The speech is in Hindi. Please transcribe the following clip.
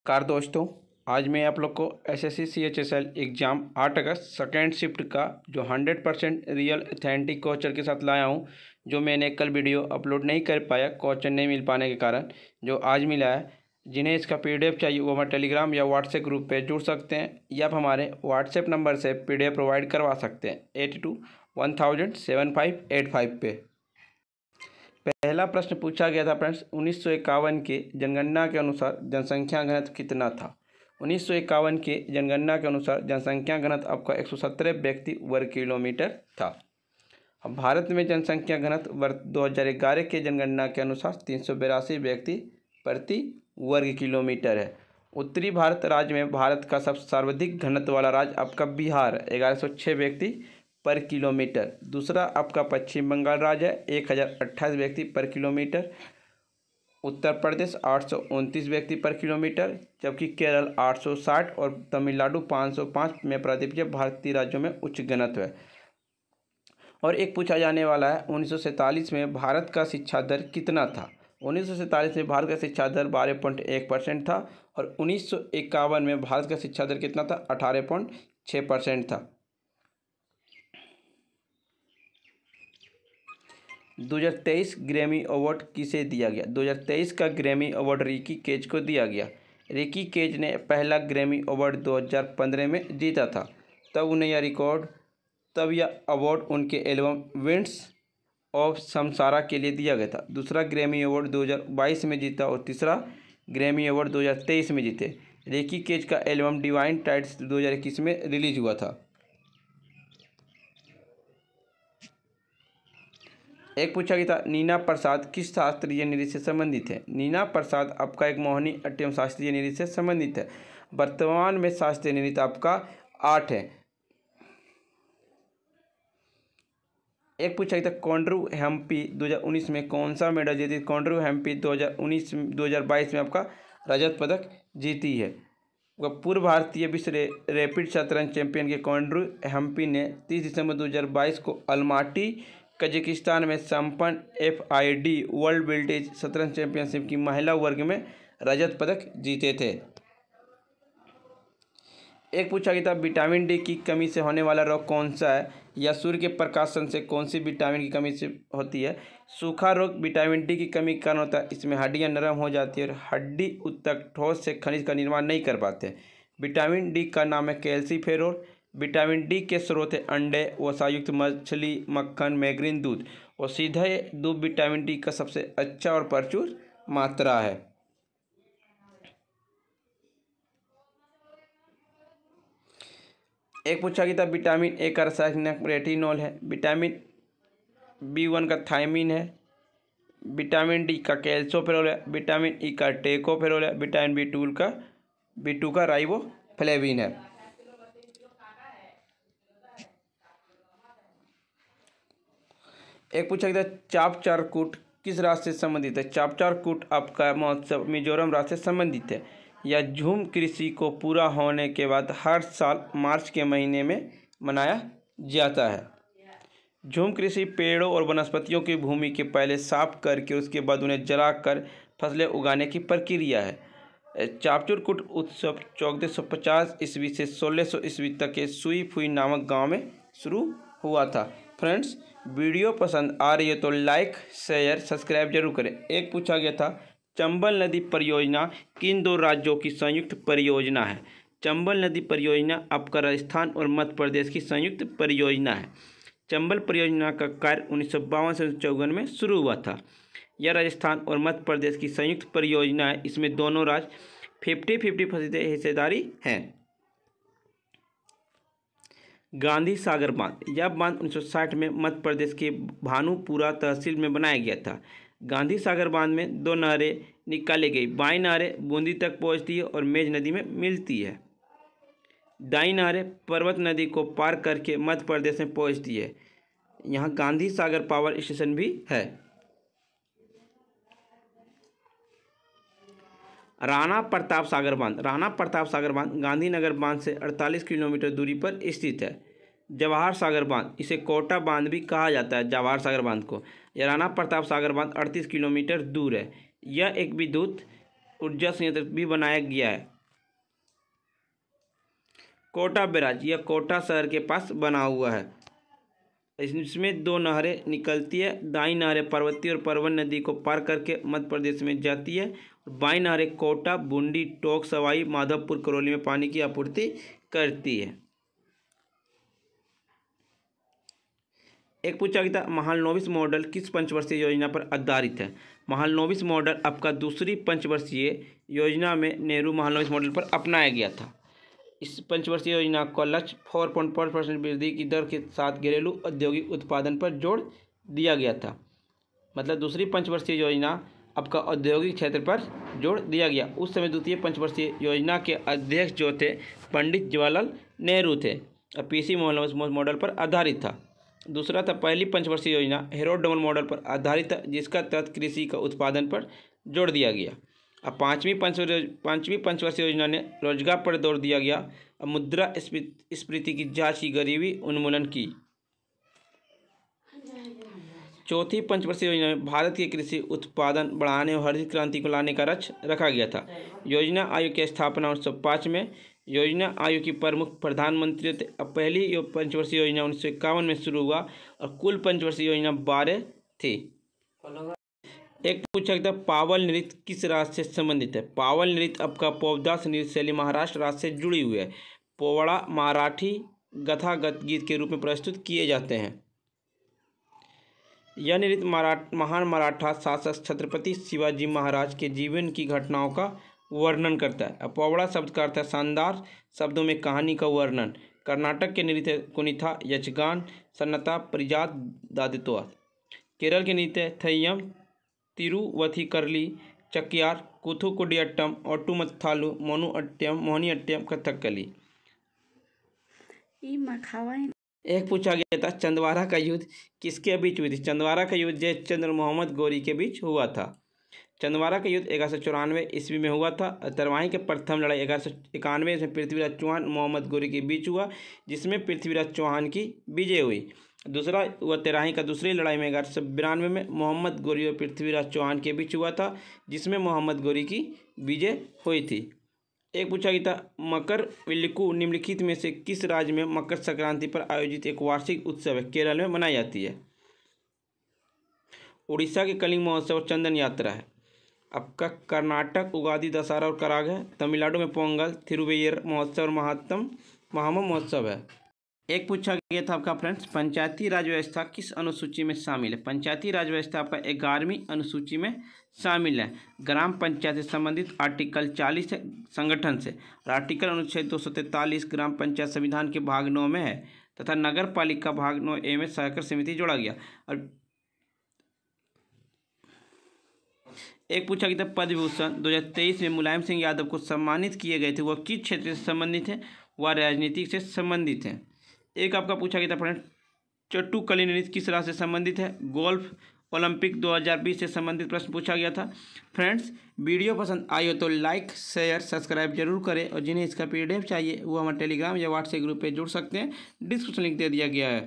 कार दोस्तों, आज मैं आप लोग को एसएससी CHSL एग्ज़ाम 8 अगस्त सेकेंड शिफ्ट का जो 100% रियल ऑथेंटिक क्वेश्चन के साथ लाया हूं। जो मैंने कल वीडियो अपलोड नहीं कर पाया क्वेश्चन नहीं मिल पाने के कारण, जो आज मिला है। जिन्हें इसका PDF चाहिए वो हमारे टेलीग्राम या व्हाट्सएप ग्रुप पे जुड़ सकते हैं या आप हमारे व्हाट्सएप नंबर से PDF प्रोवाइड करवा सकते हैं 8210007585 पे। पहला प्रश्न पूछा गया था फ्रेंड्स, 1951 के जनगणना के अनुसार जनसंख्या घनत्व कितना था। 1951 के जनगणना के अनुसार जनसंख्या घनत्व आपका 117 व्यक्ति वर्ग किलोमीटर था। अब भारत में जनसंख्या घनत्व वर्ष 2011 के जनगणना के अनुसार 382 व्यक्ति प्रति वर्ग किलोमीटर है। उत्तरी भारत राज्य में भारत का सबसे सर्वाधिक घनत्व वाला राज्य आपका बिहार है, 1106 व्यक्ति पर किलोमीटर। दूसरा आपका पश्चिम बंगाल राज्य है, 1028 व्यक्ति पर किलोमीटर। उत्तर प्रदेश 829 व्यक्ति पर किलोमीटर, जबकि केरल 860 और तमिलनाडु 505 में प्रतिशत भारतीय राज्यों में उच्च घनत्व है। और एक पूछा जाने वाला है, 1947 में भारत का शिक्षा दर कितना था। 1947 में भारत का शिक्षा दर 12.1% था और 1951 में भारत का शिक्षा दर कितना था, 18.6% था। 2023 ग्रैमी अवार्ड किसे दिया गया। 2023 का ग्रैमी अवार्ड रिकी केज को दिया गया। रिकी केज ने पहला ग्रैमी अवार्ड 2015 में जीता था। तब यह अवार्ड उनके एल्बम विंड्स ऑफ समसारा के लिए दिया गया था। दूसरा ग्रैमी अवार्ड 2022 में जीता और तीसरा ग्रैमी अवार्ड 2023 में जीते। रिकी केज का एल्बम डिवाइन टाइड्स 2021 में रिलीज हुआ था। एक पूछा गया था, नीना प्रसाद किस शास्त्रीय नृत्य से संबंधित है। नीना प्रसाद आपका एक मोहिनी अट्टम शास्त्रीय नृत्य से संबंधित है। वर्तमान में शास्त्रीय नृत्य आपका 8 है। एक पूछा गया था, कॉन्ड्रू हेम्पी 2019 में कौन सा मेडल जीती। कॉन्ड्रू हेम्पी 2022 में आपका रजत पदक जीती है। पूर्व भारतीय विश्व रैपिड शतरंज चैंपियन के कॉन्ड्रू हेम्पी ने 30 दिसंबर 2022 को अलमाटी कजाकिस्तान में संपन्न FID वर्ल्ड विल्टेज शतरंज चैंपियनशिप की महिला वर्ग में रजत पदक जीते थे। एक पूछा गया था, विटामिन डी की कमी से होने वाला रोग कौन सा है या सूर्य के प्रकाशन से कौन सी विटामिन की कमी से होती है। सूखा रोग विटामिन डी की कमी के कारण होता है। इसमें हड्डियां नरम हो जाती है और हड्डी उत्तक ठोस से खनिज का निर्माण नहीं कर पाते। विटामिन डी का नाम है कैल्सीफेरोल। विटामिन डी के स्रोत है अंडे, वसायुक्त मछली, मक्खन, मैग्रीन, दूध और सीधे दूध विटामिन डी का सबसे अच्छा और प्रचुर मात्रा है। एक पूछा गया था, विटामिन ए का रासायनिक नाम रेटिनॉल है। विटामिन B1 का थायमिन है। विटामिन डी का कैल्सोफेरोल है। विटामिन ई का टेकोफेरोल है। विटामिन B2 का राइबोफ्लेविन है। एक पूछा गया था, चापचारकूट किस राज्य से संबंधित है। चापचारकूट आपका महोत्सव मिजोरम राज्य से संबंधित है। यह झूम कृषि को पूरा होने के बाद हर साल मार्च के महीने में मनाया जाता है। झूम कृषि पेड़ों और वनस्पतियों की भूमि के पहले साफ करके उसके बाद उन्हें जलाकर फसलें उगाने की प्रक्रिया है। चापचारकूट उत्सव 1450 ईस्वी से 1600 ईस्वी तक के सुई फुई नामक गाँव में शुरू हुआ था। फ्रेंड्स, वीडियो पसंद आ रही है तो लाइक शेयर सब्सक्राइब जरूर करें। एक पूछा गया था, चंबल नदी परियोजना किन दो राज्यों की संयुक्त परियोजना है। चंबल नदी परियोजना आपका राजस्थान और मध्य प्रदेश की संयुक्त परियोजना है। चंबल परियोजना का कार्य 1952 से 1954 में शुरू हुआ था। यह राजस्थान और मध्य प्रदेश की संयुक्त परियोजना है। इसमें दोनों राज्य 50-50% हिस्सेदारी हैं। गांधी सागर बांध, यह बांध 1960 में मध्य प्रदेश के भानुपुरा तहसील में बनाया गया था। गांधी सागर बांध में दो नहरें निकाली गई। बाईं नहरें बूंदी तक पहुंचती है और मेज नदी में मिलती है। दाईं नहरें पर्वत नदी को पार करके मध्य प्रदेश में पहुंचती है। यहाँ गांधी सागर पावर स्टेशन भी है। राणा प्रताप सागर बांध, राणा प्रताप सागर बांध गांधीनगर बांध से 48 किलोमीटर दूरी पर स्थित है। जवाहर सागर बांध, इसे कोटा बांध भी कहा जाता है, जवाहर सागर बांध को। यह राणा प्रताप सागर बांध 38 किलोमीटर दूर है। यह एक विद्युत ऊर्जा संयंत्र भी बनाया गया है। कोटा बैराज, यह कोटा शहर के पास बना हुआ है। इसमें दो नहरें निकलती है। दाई नहरें पार्वती और परवन नदी को पार करके मध्य प्रदेश में जाती है। बाई नहरें कोटा, बूंदी, टोंक, सवाई माधोपुर, करौली में पानी की आपूर्ति करती है। एक पूछा गया था महालनोबिस मॉडल किस पंचवर्षीय योजना पर आधारित है। महालनोबिस मॉडल आपका दूसरी पंचवर्षीय योजना में नेहरू महालनोबिस मॉडल पर अपनाया गया था। इस पंचवर्षीय योजना का लक्ष्य 4.5% वृद्धि की दर के साथ घरेलू औद्योगिक उत्पादन पर जोर दिया गया था। मतलब दूसरी पंचवर्षीय योजना आपका औद्योगिक क्षेत्र पर जोर दिया गया। उस समय द्वितीय पंचवर्षीय योजना के अध्यक्ष जो थे पंडित जवाहरलाल नेहरू थे और पीसी महालनोबिस मॉडल पर आधारित था। दूसरा था पहली पंचवर्षीय योजना हेरोड मॉडल पर आधारित था, जिसका तहत कृषि का उत्पादन पर जोर दिया गया। अब पाँचवीं पंचवर्षीय योजना ने रोजगार पर जोर दिया गया। अब मुद्रा स्फीति की जांच की, गरीबी उन्मूलन की। चौथी पंचवर्षीय योजना में भारत के कृषि उत्पादन बढ़ाने और हरित क्रांति को लाने का लक्ष्य रखा गया था। योजना आयोग की स्थापना 1905 में। योजना आयोग की प्रमुख प्रधानमंत्री थे। अब पहली पंचवर्षीय योजना 1951 में शुरू हुआ और कुल पंचवर्षीय योजना 12 थी। एक पूछा गया पावल नृत्य किस राज्य से संबंधित है। पावल नृत्य आपका पोवदास नृत्य शैली महाराष्ट्र राज्य से जुड़ी हुई है। पोवाड़ा मराठी गथागत गीत के रूप में प्रस्तुत किए जाते हैं। यह नृत्य महान मराठा शासक छत्रपति शिवाजी महाराज के जीवन की घटनाओं का वर्णन करता है। पोवाड़ा शब्द का अर्थ है शानदार, शब्दों में कहानी का वर्णन। कर्नाटक के नृत्य कुनिथा, यक्षगान, सन्नता, परिजात, दादित्वा। केरल के नृत्य थय्यम, तिरुवथिकरली, चक्यार, कुथुकुडियट्टम, ओट्टुमथालू, मोहिनीअट्टम, कथकली। एक पूछा गया था चंदवारा का युद्ध किसके बीच हुई थी। चंदवारा का युद्ध जयचंद्र मोहम्मद गौरी के बीच हुआ था। चंदवारा का युद्ध 1194 ईस्वी में हुआ था। तरवाही के प्रथम लड़ाई 1191 में पृथ्वीराज चौहान मोहम्मद गौरी के बीच हुआ, जिसमें पृथ्वीराज चौहान की विजय हुई। दूसरा हुआ तेराही का दूसरी लड़ाई में 1192 में मोहम्मद गौरी और पृथ्वीराज चौहान के बीच हुआ था, जिसमें मोहम्मद गौरी की विजय हुई थी। एक पूछा गया था मकरविल्लुक्कू निम्नलिखित में से किस राज्य में मकर संक्रांति पर आयोजित एक वार्षिक उत्सव है। केरल में मनाई जाती है। उड़ीसा के कलिंग महोत्सव और चंदन यात्रा है। आपका कर्नाटक उगादि दशहरा और कराग है। तमिलनाडु में पोंगल, थिरुवैयर महोत्सव और महामम महोत्सव है। एक पूछा गया था आपका फ्रेंड्स पंचायती राज व्यवस्था किस अनुसूची में शामिल है। पंचायती राज व्यवस्था आपका 11वीं अनुसूची में शामिल है। ग्राम पंचायत से संबंधित आर्टिकल 40 है संगठन से, और आर्टिकल अनुच्छेद 243 ग्राम पंचायत संविधान के भाग 9 में है, तथा नगर पालिका भाग 9A में सहकार समिति जोड़ा गया। और एक पूछा गया था पद्म विभूषण 2023 में मुलायम सिंह यादव को सम्मानित किए गए थे, वह किस क्षेत्र से संबंधित है। वह राजनीति से संबंधित है। एक आपका पूछा गया था फ्रेंड चट्टुकली नृत्य किस राज्य से संबंधित है। गोल्फ ओलंपिक 2020 से संबंधित प्रश्न पूछा गया था। फ्रेंड्स वीडियो पसंद आई हो तो लाइक शेयर सब्सक्राइब जरूर करें, और जिन्हें इसका PDF चाहिए वो हमारे टेलीग्राम या व्हाट्सएप ग्रुप पे जुड़ सकते हैं। डिस्क्रिप्शन लिंक दे दिया गया है।